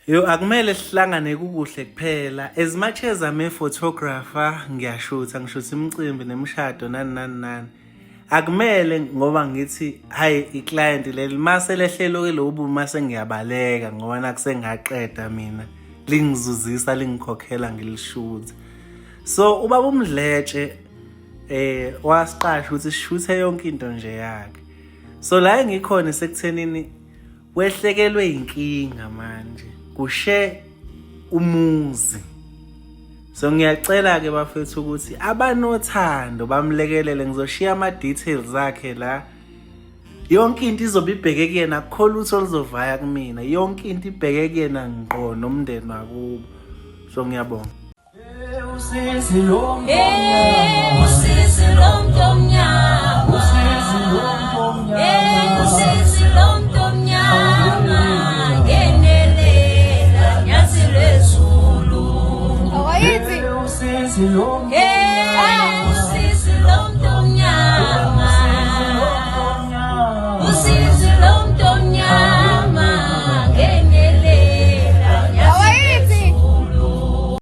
Yo akumele sihlangane kukuhle kuphela. As much as I'm a photographer, ngiyashutha, ngishutha imicimbi nemishado nani. Akumele ngoba ngithi hayi iclient leli mase lehlelo lobu mase ngiyabaleka ngoba nakusengaqeda mina. Lingizuzisa lingikhokhela ngilishutha. So ubaba uMdletshe wasiqasha ukuthi sishuthe yonke into nje yakhe. So la engikhona sekuthenini wehlekelwe inkinga manje. Kushe umuzi. So ngiyacela ke bafethu ukuthi abanothando bamlekelele ngizoshiya ama details akhe la. Yonke into izobe ibheke kuyena akukho lutho oluzovaya kumina. Yonke into ibheke kuyena ngqo nomndeni wakubo. So ngiyabonga. Usisi lomnyama, usisi lomnyama, usisi lomnyama, usisi lomnyama, yenelela nyazi lezulu. Awayithi usisi lomnyama.